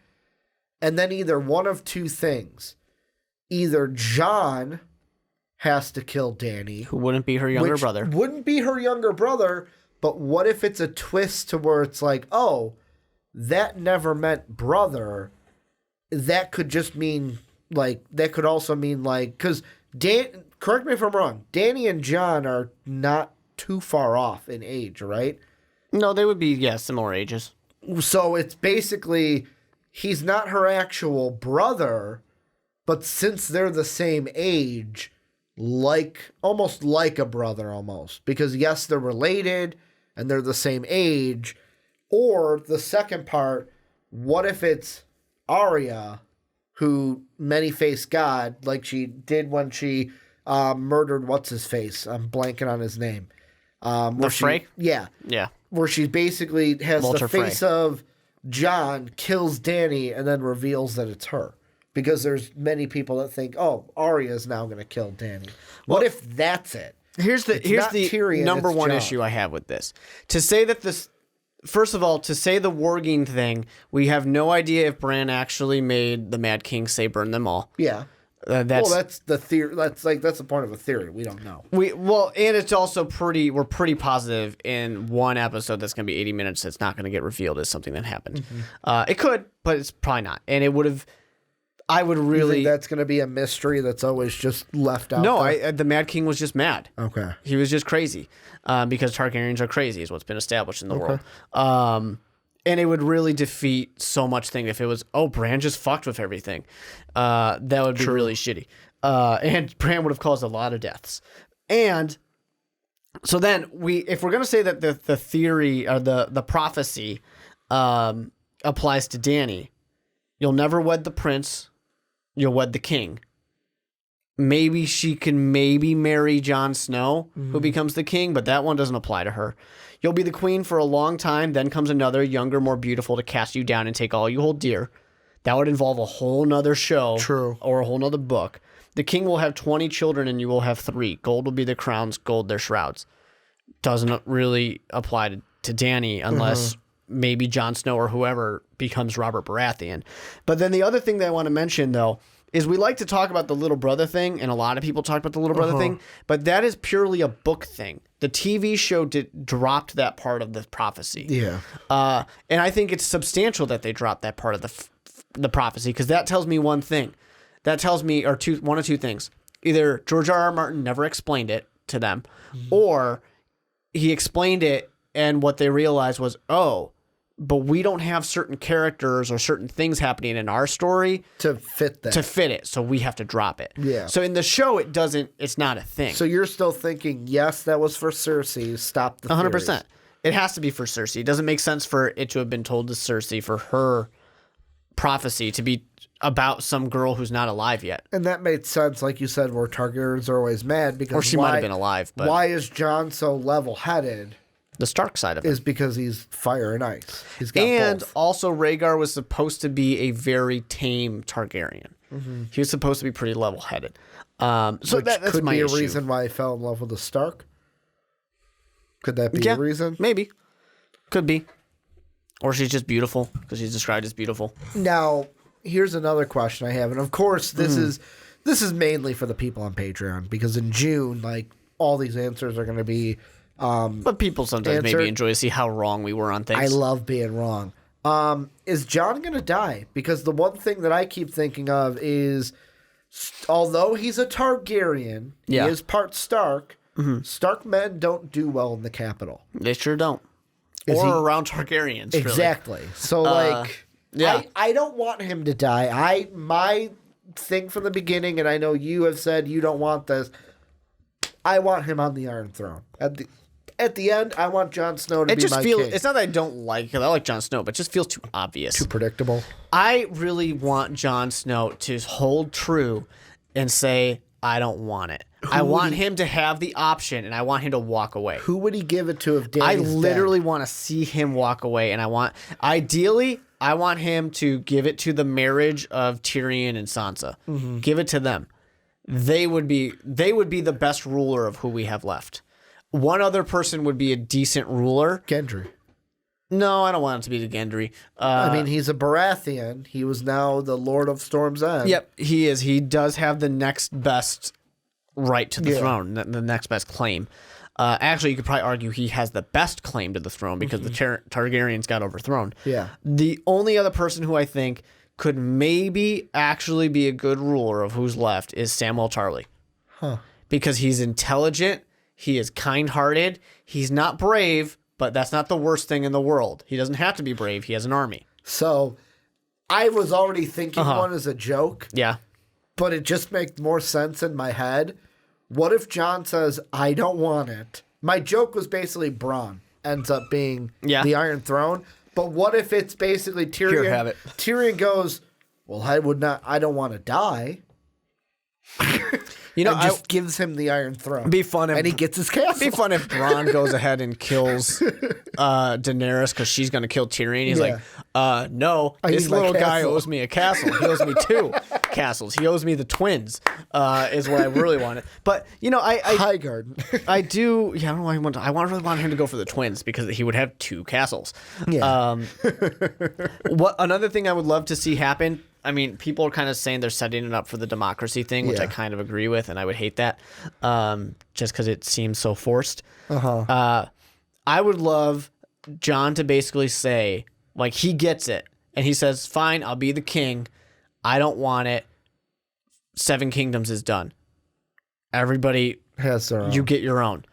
Speaker 2: and then either one of 2 things. Either Jon has to kill Dany.
Speaker 1: Who wouldn't be her younger brother.
Speaker 2: Wouldn't be her younger brother, but what if it's a twist to where it's like, oh, that never meant brother. That could just mean, like, that could also mean, like, because, correct me if I'm wrong, Dany and Jon are not too far off in age, right?
Speaker 1: No, they would be, similar ages.
Speaker 2: So it's basically, he's not her actual brother, but since they're the same age, almost like a brother almost. Because yes, they're related and they're the same age. Or the second part, what if it's Arya, who many-faced God, like she did when she murdered what's-his-face? I'm blanking on his name.
Speaker 1: The Frey?
Speaker 2: Yeah.
Speaker 1: Yeah.
Speaker 2: Where she basically has
Speaker 1: Walter
Speaker 2: the face of Jon, kills Dany, and then reveals that it's her. Because there's many people that think, oh, Arya's now going to kill Dany. What if that's it?
Speaker 1: Here's the
Speaker 2: Tyrion,
Speaker 1: number one
Speaker 2: Jon.
Speaker 1: issue I have with this. To say that this first of all, to say the Warging thing, we have no idea if Bran actually made the Mad King say burn them all.
Speaker 2: Yeah. That's the theory. That's the point of a theory. We don't know.
Speaker 1: And it's also we're pretty positive in one episode that's going to be 80 minutes that's not going to get revealed as something that happened. It could, but it's probably not. And it would have, I would really.
Speaker 2: You think that's going to be a mystery that's always just left out?
Speaker 1: No, the Mad King was just mad.
Speaker 2: Okay.
Speaker 1: He was just crazy because Targaryens are crazy is what's been established in the world. And it would really defeat so much thing if it was, Bran just fucked with everything. That would be really shitty. And Bran would have caused a lot of deaths. And so then if we're going to say that the theory or the prophecy applies to Dany, you'll never wed the prince, you'll wed the king. Maybe she can marry Jon Snow, who becomes the king, but that one doesn't apply to her. You'll be the queen for a long time, then comes another, younger, more beautiful to cast you down and take all you hold dear. That would involve a whole nother show.
Speaker 2: True.
Speaker 1: Or a whole nother book. The king will have 20 children and you will have 3. Gold will be their crowns, gold their shrouds. Doesn't really apply to Dany unless maybe Jon Snow or whoever becomes Robert Baratheon. But then the other thing that I want to mention, though, is we like to talk about the little brother thing, and a lot of people talk about the little brother thing, but that is purely a book thing. The TV show dropped that part of the prophecy.
Speaker 2: Yeah.
Speaker 1: And I think it's substantial that they dropped that part of the prophecy, because that tells me one thing. That tells me one of two things. Either George R.R. Martin never explained it to them, or he explained it, and what they realized was, but we don't have certain characters or certain things happening in our story
Speaker 2: to fit
Speaker 1: it, so we have to drop it.
Speaker 2: Yeah.
Speaker 1: So in the show, it's not a thing.
Speaker 2: So you're still thinking, yes, that was for Cersei. Stop the
Speaker 1: 100%. It has to be for Cersei. It doesn't make sense for it to have been told to Cersei for her prophecy to be about some girl who's not alive yet.
Speaker 2: And that made sense, like you said, where Targaryens are always mad because
Speaker 1: or she might have been alive. But
Speaker 2: why is Jon so level-headed?
Speaker 1: The Stark side of it
Speaker 2: is because he's fire and ice. He's got both.
Speaker 1: Also, Rhaegar was supposed to be a very tame Targaryen. He was supposed to be pretty level-headed. So
Speaker 2: which
Speaker 1: that's
Speaker 2: could
Speaker 1: my
Speaker 2: be a
Speaker 1: issue.
Speaker 2: reason why I fell in love with the Stark. Could that be a reason?
Speaker 1: Maybe. Could be. Or she's just beautiful because she's described as beautiful.
Speaker 2: Now, here's another question I have, and of course, this is mainly for the people on Patreon because in June, like all these answers are going to be.
Speaker 1: But people sometimes maybe enjoy to see how wrong we were on things.
Speaker 2: I love being wrong. Is Jon going to die? Because the one thing that I keep thinking of is, although he's a Targaryen, he is part Stark. Stark men don't do well in the capital.
Speaker 1: They sure don't. Around Targaryens.
Speaker 2: Exactly.
Speaker 1: Really.
Speaker 2: So, I don't want him to die. My thing from the beginning, and I know you have said you don't want this, I want him on the Iron Throne. At the end, I want Jon Snow to be my king.
Speaker 1: It's not that I don't like it. I like Jon Snow, but it just feels too obvious.
Speaker 2: Too predictable.
Speaker 1: I really want Jon Snow to hold true and say, I don't want it. I want him to have the option, and I want him to walk away.
Speaker 2: Who would he give it to if Dany's
Speaker 1: I literally want to see him walk away, and I want him to give it to the marriage of Tyrion and Sansa. Give it to them. They would be the best ruler of who we have left. One other person would be a decent ruler.
Speaker 2: Gendry.
Speaker 1: No, I don't want it to be the Gendry.
Speaker 2: I mean, he's a Baratheon. He was now the Lord of Storm's End.
Speaker 1: Yep, he is. He does have the next best right to the throne, the next best claim. Actually, you could probably argue he has the best claim to the throne because the Targaryens got overthrown.
Speaker 2: Yeah.
Speaker 1: The only other person who I think could maybe actually be a good ruler of who's left is Samwell Tarly. Because he's intelligent, he is kind-hearted, he's not brave, but that's not the worst thing in the world. He doesn't have to be brave. He has an army.
Speaker 2: So, I was already thinking one as a joke.
Speaker 1: Yeah.
Speaker 2: But it just makes more sense in my head. What if Jon says, I don't want it? My joke was basically Bronn ends up being the Iron Throne. But what if it's basically Tyrion?
Speaker 1: Here, have it.
Speaker 2: Tyrion goes, well, I don't want to die.
Speaker 1: You know,
Speaker 2: and just gives him the Iron Throne.
Speaker 1: be fun if,
Speaker 2: and he gets his castle.
Speaker 1: be fun if Bronn goes ahead and kills Daenerys because she's gonna kill Tyrion. He's like, no, this
Speaker 2: need my
Speaker 1: little guy
Speaker 2: castle."
Speaker 1: owes me a castle. He owes me 2 castles. He owes me the twins. Is what I really wanted. But you know, I
Speaker 2: Highgarden.
Speaker 1: I do. Yeah, I don't know why really want him to go for the twins because he would have 2 castles.
Speaker 2: Yeah.
Speaker 1: What another thing I would love to see happen. I mean, people are kind of saying they're setting it up for the democracy thing, which I kind of agree with, and I would hate that, just because it seems so forced. I would love Jon to basically say, like, he gets it, and he says, "Fine, I'll be the king. I don't want it. 7 Kingdoms is done. Everybody,
Speaker 2: Has their own.
Speaker 1: you get your own.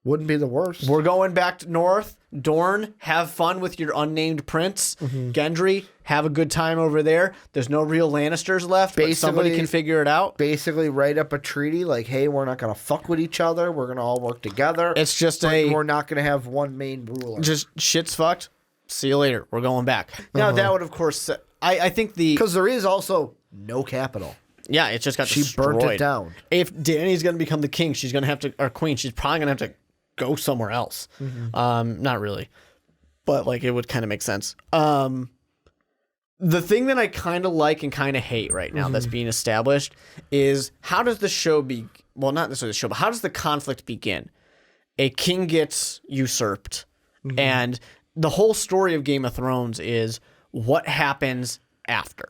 Speaker 2: Wouldn't be the worst.
Speaker 1: We're going back to north. Dorne, have fun with your unnamed prince. Gendry, have a good time over there. There's no real Lannisters left, but somebody
Speaker 2: Basically-
Speaker 1: can figure it out.
Speaker 2: Basically, write up a treaty like, hey, we're not going to fuck with each other. We're going to all work together.
Speaker 1: It's just
Speaker 2: We're not going to have one main ruler.
Speaker 1: just shit's fucked. See you later. We're going back. Now, that would, of course, I think
Speaker 2: Because there is also no capital.
Speaker 1: yeah, it just got
Speaker 2: She
Speaker 1: destroyed.
Speaker 2: burnt it down.
Speaker 1: If Dany's going to become the king, she's going to have to, or queen, she's probably going to have to go somewhere else. Not really, but like it would kind of make sense. The thing that I kind of like and kind of hate right now that's being established is how does the show well, not necessarily the show, but how does the conflict begin? A king gets usurped, and the whole story of Game of Thrones is what happens after.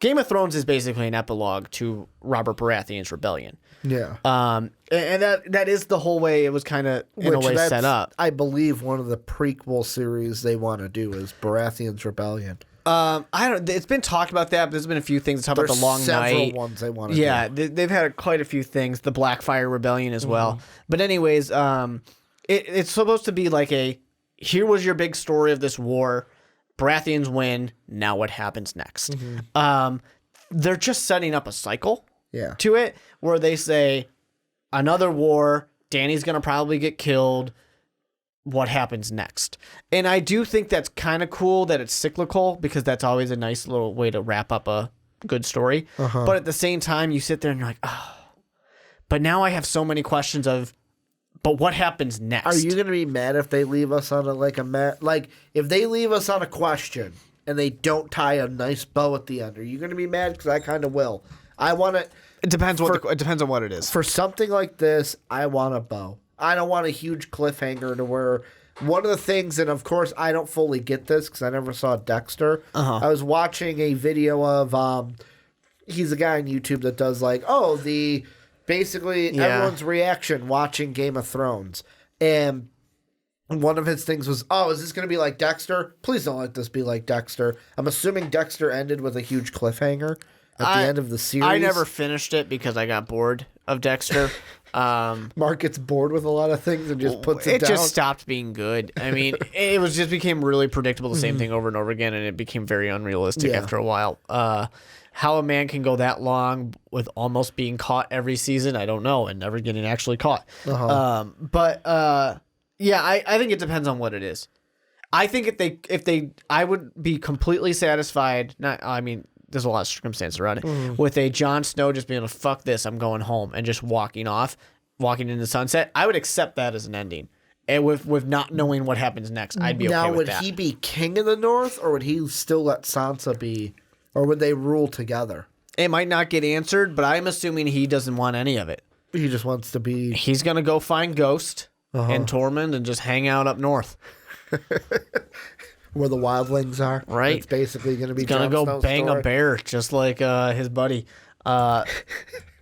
Speaker 1: Game of Thrones is basically an epilogue to Robert Baratheon's rebellion.
Speaker 2: Yeah.
Speaker 1: And that is the whole way it was kind of in a way
Speaker 2: that's,
Speaker 1: set up.
Speaker 2: I believe one of the prequel series they want to do is Baratheon's Rebellion.
Speaker 1: I don't. It's been talked about that. But there's been a few things. Talk about
Speaker 2: There's
Speaker 1: the Long
Speaker 2: several
Speaker 1: Night.
Speaker 2: ones they want to
Speaker 1: Yeah,
Speaker 2: do.
Speaker 1: they've had quite a few things. The Blackfire Rebellion as well. But anyways, it's supposed to be like here was your big story of this war. Baratheons win. Now what happens next? They're just setting up a cycle.
Speaker 2: Yeah.
Speaker 1: To it where they say another war, Dany's gonna probably get killed. What happens next? And I do think that's kind of cool that it's cyclical because that's always a nice little way to wrap up a good story. But at the same time, you sit there and you're like, oh, but now I have so many questions of, but what happens next?
Speaker 2: Are you going to be mad if they leave us on if they leave us on a question and they don't tie a nice bow at the end? Are you going to be mad? Because I kind of will. I want to.
Speaker 1: It depends it depends on what it is.
Speaker 2: For something like this, I want a bow. I don't want a huge cliffhanger to where one of the things, and of course I don't fully get this because I never saw Dexter. I was watching a video of he's a guy on YouTube that does everyone's reaction watching Game of Thrones, and one of his things was, is this going to be like Dexter? Please don't let this be like Dexter. I'm assuming Dexter ended with a huge cliffhanger at the end of the series.
Speaker 1: I never finished it because I got bored of Dexter.
Speaker 2: Mark gets bored with a lot of things and just puts it down.
Speaker 1: It just stopped being good. I mean, it was just became really predictable, the same thing over and over again, and it became very unrealistic after a while. How a man can go that long with almost being caught every season, I don't know, and never getting actually caught. I think it depends on what it is. I think I would be completely satisfied. There's a lot of circumstances around it. With a Jon Snow just being like, fuck this, I'm going home, and just walking into the sunset, I would accept that as an ending. And with not knowing what happens next, I'd be okay with that.
Speaker 2: Now, would he be king of the North, or would he still let Sansa be, or would they rule together?
Speaker 1: It might not get answered, but I'm assuming he doesn't want any of it.
Speaker 2: He just wants to be...
Speaker 1: He's going to go find Ghost and Tormund and just hang out up north.
Speaker 2: Where the wildlings are.
Speaker 1: Right.
Speaker 2: It's basically going to be
Speaker 1: He's going to go
Speaker 2: Snow's
Speaker 1: bang
Speaker 2: story.
Speaker 1: a bear, just like his buddy. I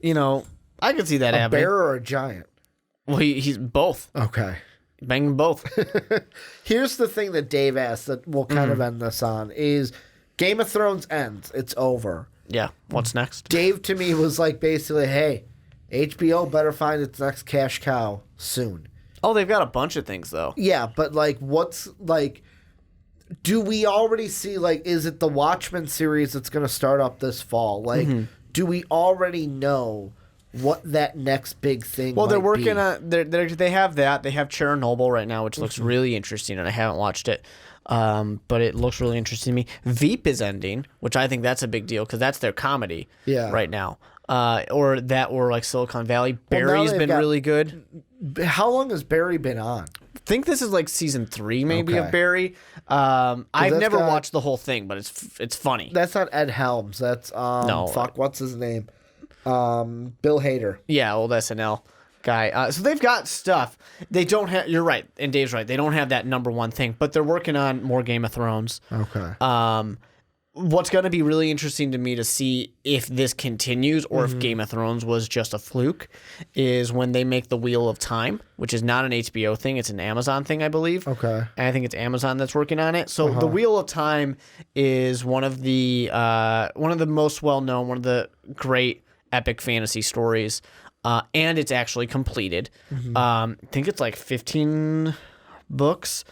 Speaker 1: could see that
Speaker 2: A
Speaker 1: happening.
Speaker 2: bear or a giant?
Speaker 1: Well, he's both.
Speaker 2: Okay.
Speaker 1: Bang them both.
Speaker 2: Here's the thing that Dave asked that we'll kind of end this on is Game of Thrones ends. It's over.
Speaker 1: Yeah. What's next?
Speaker 2: Dave to me was like basically, hey, HBO better find its next cash cow soon.
Speaker 1: Oh, they've got a bunch of things, though.
Speaker 2: Yeah, but do we already see, is it the Watchmen series that's going to start up this fall? Do we already know what that next big thing
Speaker 1: Well, they're
Speaker 2: might
Speaker 1: working
Speaker 2: be?
Speaker 1: on... They have that. They have Chernobyl right now, which looks really interesting, and I haven't watched it. But it looks really interesting to me. Veep is ending, which I think that's a big deal, because that's their comedy right now. or like Silicon Valley. Barry's
Speaker 2: they've
Speaker 1: been
Speaker 2: got-
Speaker 1: really good.
Speaker 2: How long has Barry been on?
Speaker 1: I think this is like season 3 maybe
Speaker 2: Okay.
Speaker 1: of Barry. I've
Speaker 2: that's
Speaker 1: never
Speaker 2: got-
Speaker 1: watched the whole thing, but it's funny.
Speaker 2: That's not Ed Helms. That's
Speaker 1: No.
Speaker 2: what's his name? Bill Hader.
Speaker 1: Yeah, old SNL guy. So they've got stuff. They don't have. You're right, and Dave's right. They don't have that number one thing, but they're working on more Game of Thrones.
Speaker 2: Okay.
Speaker 1: What's going to be really interesting to me to see if this continues or
Speaker 2: Mm-hmm.
Speaker 1: if Game of Thrones was just a fluke is when they make the Wheel of Time, which is not an HBO thing. It's an Amazon thing, I believe.
Speaker 2: Okay.
Speaker 1: And I think it's Amazon that's working on it. So the Wheel of Time is one of the most well-known, one of the great epic fantasy stories. And it's actually completed. I think it's like 15 books.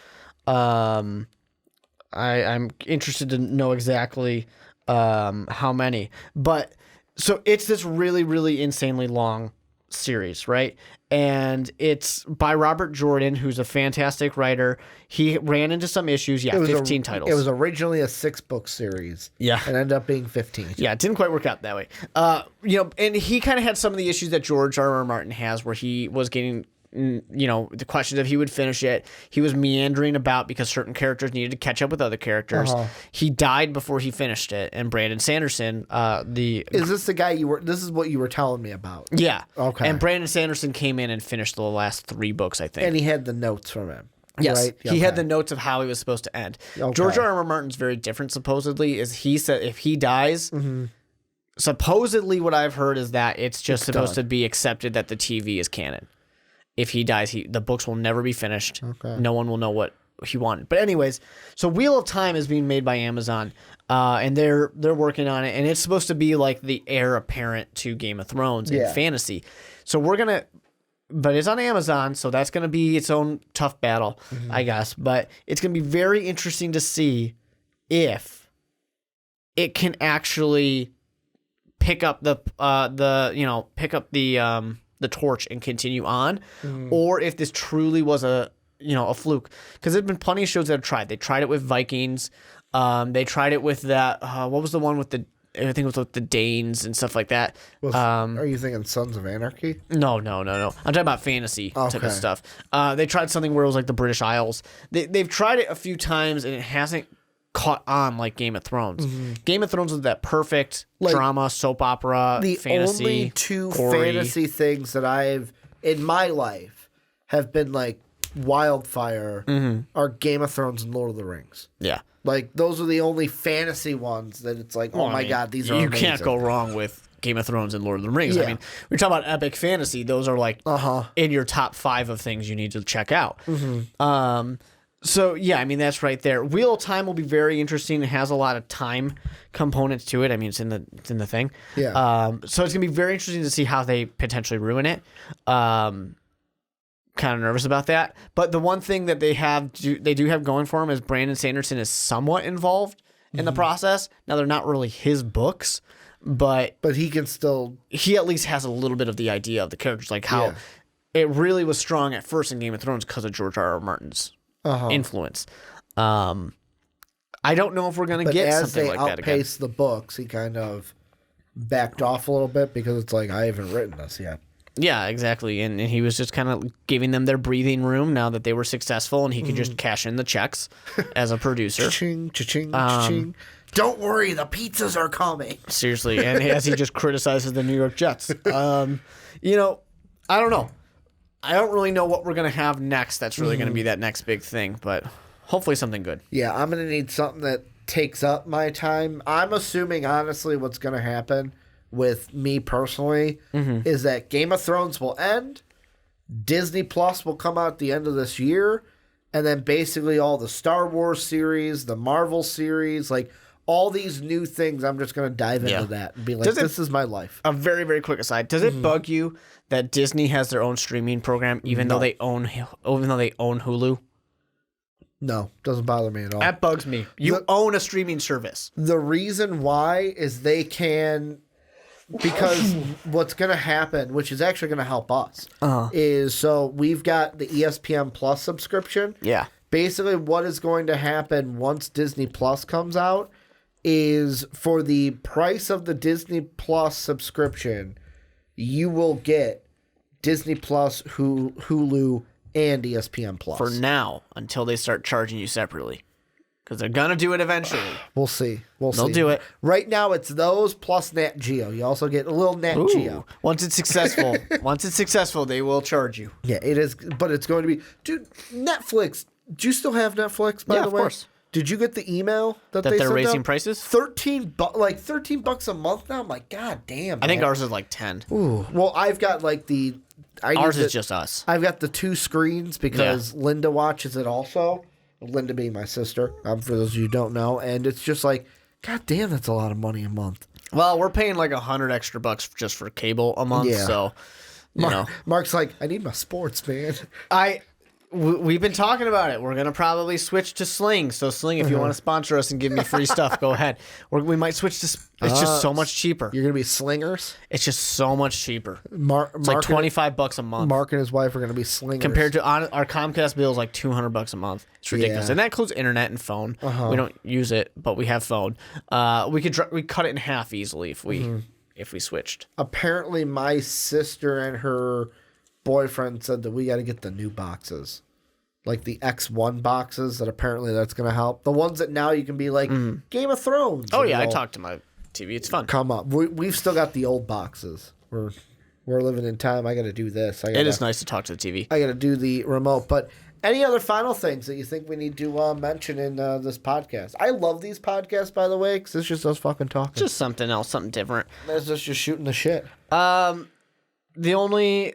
Speaker 1: I'm interested to know exactly how many. But so it's this really, really insanely long series, right? And it's by Robert Jordan, who's a fantastic writer. He ran into some issues. Yeah, 15 titles.
Speaker 2: It was originally a 6-book series.
Speaker 1: Yeah.
Speaker 2: It ended up being 15.
Speaker 1: Yeah, it didn't quite work out that way. And he kind of had some of the issues that George R.R. Martin has, where he was getting, the questions if he would finish it. He was meandering about because certain characters needed to catch up with other characters. He died before he finished it, and Brandon Sanderson,
Speaker 2: Is this the guy this is what you were telling me about?
Speaker 1: yeah,
Speaker 2: Okay.
Speaker 1: and Brandon Sanderson came in and finished the last 3 books, I think.
Speaker 2: And he had the notes from him.
Speaker 1: Yes,
Speaker 2: Right?
Speaker 1: he had
Speaker 2: Okay.
Speaker 1: the notes of how he was supposed to end.
Speaker 2: Okay.
Speaker 1: George R.R. Martin's very different, supposedly, is he said if he dies, supposedly what I've heard is that it's just supposed to be accepted that the TV is canon. If he dies, the books will never be finished.
Speaker 2: Okay.
Speaker 1: No one will know what he wanted. But anyways, so Wheel of Time is being made by Amazon, and they're working on it, and it's supposed to be like the heir apparent to Game of Thrones in fantasy. So but it's on Amazon, so that's gonna be its own tough battle, I guess. But it's gonna be very interesting to see if it can actually pick up the torch and continue on, or if this truly was a fluke. Because there've been plenty of shows that have tried. They tried it with Vikings. They tried it with that. What was the one with I think it was with the Danes and stuff like that.
Speaker 2: Are you thinking Sons of Anarchy?
Speaker 1: No. I'm talking about fantasy type
Speaker 2: Okay.
Speaker 1: of stuff. They tried something where it was like the British Isles. They've tried it a few times and it hasn't caught on like Game of Thrones. Game of Thrones was that perfect drama, soap opera,
Speaker 2: The
Speaker 1: fantasy.
Speaker 2: only 2
Speaker 1: gory.
Speaker 2: fantasy things that I've in my life have been like wildfire are Game of Thrones and Lord of the Rings.
Speaker 1: Yeah.
Speaker 2: Like those are the only fantasy ones that it's like, oh
Speaker 1: I
Speaker 2: my
Speaker 1: mean,
Speaker 2: god, these are
Speaker 1: you
Speaker 2: amazing.
Speaker 1: can't go wrong with Game of Thrones and Lord of the Rings.
Speaker 2: Yeah.
Speaker 1: I mean, we're talking about epic fantasy. Those are like in your top 5 of things you need to check out. So yeah, I mean that's right there. Wheel of Time will be very interesting. It has a lot of time components to it. I mean, it's in the thing.
Speaker 2: Yeah.
Speaker 1: So it's gonna be very interesting to see how they potentially ruin it. Kind of nervous about that. But the one thing that they do have going for them is Brandon Sanderson is somewhat involved in the process. Now they're not really his books, but
Speaker 2: But he can still
Speaker 1: he at least has a little bit of the idea of the characters, like how it really was strong at first in Game of Thrones because of George R.R. Martin's influence. I don't know if we're gonna
Speaker 2: but
Speaker 1: get
Speaker 2: as
Speaker 1: something
Speaker 2: they
Speaker 1: like that again.
Speaker 2: outpace the books, he kind of backed off a little bit because it's like I haven't written this yet.
Speaker 1: Yeah, exactly. And he was just kind of giving them their breathing room now that they were successful, and he could just cash in the checks as a producer.
Speaker 2: Cha-ching, cha-ching, cha-ching. Don't worry, the pizzas are coming.
Speaker 1: Seriously, and as he just criticizes the New York Jets. I don't know. I don't really know what we're going to have next that's really going to be that next big thing, but hopefully something good.
Speaker 2: Yeah, I'm going to need something that takes up my time. I'm assuming, honestly, what's going to happen with me personally is that Game of Thrones will end, Disney Plus will come out at the end of this year, and then basically all the Star Wars series, the Marvel series, like all these new things, I'm just going to dive into that and be like, this is my life.
Speaker 1: A very, very quick aside. Does it bug you that Disney has their own streaming program even though they own Hulu?
Speaker 2: No, doesn't bother me at all.
Speaker 1: That bugs me. You own a streaming service.
Speaker 2: The reason why is they can, because what's going to happen, which is actually going to help us, is so we've got the ESPN Plus subscription.
Speaker 1: Yeah.
Speaker 2: Basically, what is going to happen once Disney Plus comes out is for the price of the Disney Plus subscription, you will get Disney Plus, Hulu, and ESPN Plus.
Speaker 1: For now, until they start charging you separately. Because they're going to do it eventually.
Speaker 2: We'll see.
Speaker 1: They'll do it.
Speaker 2: Right now, it's those plus Nat Geo. You also get a little Nat Geo.
Speaker 1: Once it's successful, they will charge you.
Speaker 2: Yeah, it is. But it's going to be... Dude, Netflix. Do you still have Netflix, by the way?
Speaker 1: Yeah, of course.
Speaker 2: Did you get the email that
Speaker 1: they're
Speaker 2: sent
Speaker 1: raising
Speaker 2: out?
Speaker 1: prices?
Speaker 2: $13 a month now? I'm like, God damn.
Speaker 1: I think ours is like 10.
Speaker 2: Ooh. Well, I've got like the...
Speaker 1: Ours is just us.
Speaker 2: I've got the 2 screens because Linda watches it also. Linda being my sister, for those of you who don't know. And it's just like, God damn, that's a lot of money a month.
Speaker 1: Well, we're paying like $100 extra just for cable a month.
Speaker 2: Yeah.
Speaker 1: So, you know.
Speaker 2: Mark's like, I need my sports, man.
Speaker 1: We've been talking about it. We're going to probably switch to Sling. So, Sling, if you want to sponsor us and give me free stuff, go ahead. We might switch to... It's just so much cheaper.
Speaker 2: You're going to be slingers?
Speaker 1: It's just so much cheaper. It's
Speaker 2: Mark
Speaker 1: like $25 a month.
Speaker 2: Mark and his wife are going to be slingers.
Speaker 1: Compared to our Comcast bill is like $200 a month. It's ridiculous.
Speaker 2: Yeah.
Speaker 1: And that includes internet and phone. We don't use it, but we have phone. We cut it in half easily if we switched.
Speaker 2: Apparently, my sister and her boyfriend said that we got to get the new boxes. Like the X1 boxes that apparently that's going to help. The ones that now you can be like Game of Thrones.
Speaker 1: Oh, yeah. I talked to my TV. It's fun.
Speaker 2: Come up. We've still got the old boxes. We're living in time. I got to do this.
Speaker 1: It is nice to talk to the TV.
Speaker 2: I got to do the remote. But any other final things that you think we need to mention in this podcast? I love these podcasts, by the way, because it's just us fucking talking.
Speaker 1: Just something else, something different.
Speaker 2: It's just shooting the shit.
Speaker 1: The only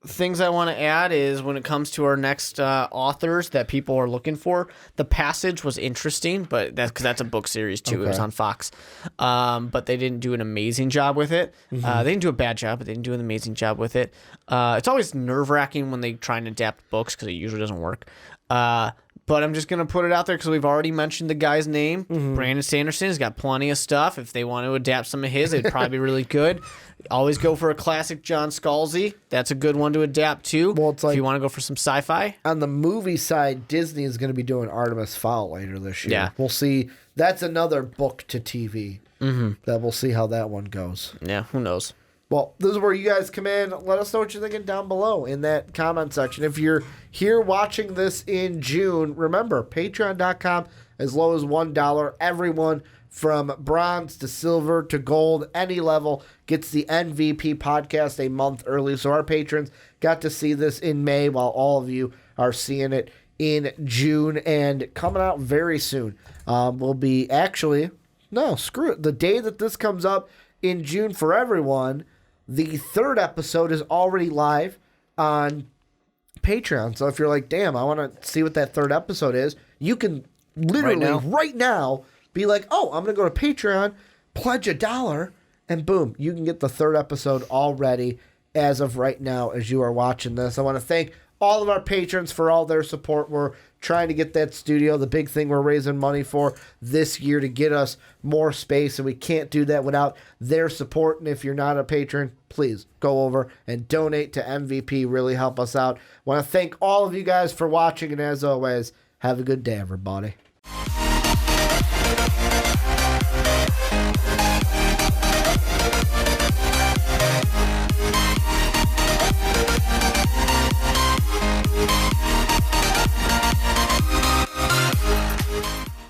Speaker 1: things I want to add is when it comes to our next authors that people are looking for, The Passage was interesting, but that's because that's a book series too. Okay. It was on Fox, but they didn't do an amazing job with it. They didn't do a bad job, but they didn't do an amazing job with it. It's always nerve-wracking when they try and adapt books because it usually doesn't work. But I'm just going to put it out there because we've already mentioned the guy's name. Brandon Sanderson has got plenty of stuff. If they want to adapt some of his, it'd probably be really good. Always go for a classic John Scalzi. That's a good one to adapt too. Well, it's like, if you want to go for some sci-fi.
Speaker 2: On the movie side, Disney is going to be doing Artemis Fowl later this year.
Speaker 1: Yeah.
Speaker 2: We'll see. That's another book to TV. That we'll see how that one goes.
Speaker 1: Yeah, who knows?
Speaker 2: Well, this is where you guys come in. Let us know what you're thinking down below in that comment section. If you're here watching this in June, remember, patreon.com, as low as $1. Everyone from bronze to silver to gold, any level, gets the MVP podcast a month early. So our patrons got to see this in May while all of you are seeing it in June and coming out very soon. Will be actually, no, screw it. The day that this comes up in June for everyone, the 3rd episode is already live on Patreon. So if you're like, damn, I want to see what that 3rd episode is, you can literally right now be like, oh, I'm going to go to Patreon, pledge $1, and boom, you can get the 3rd episode already as of right now as you are watching this. I want to thank all of our patrons for all their support. We're trying to get that studio, the big thing we're raising money for this year to get us more space, and we can't do that without their support. And if you're not a patron, please go over and donate to MVP. Really help us out. Want to thank all of you guys for watching, and as always, have a good day, everybody.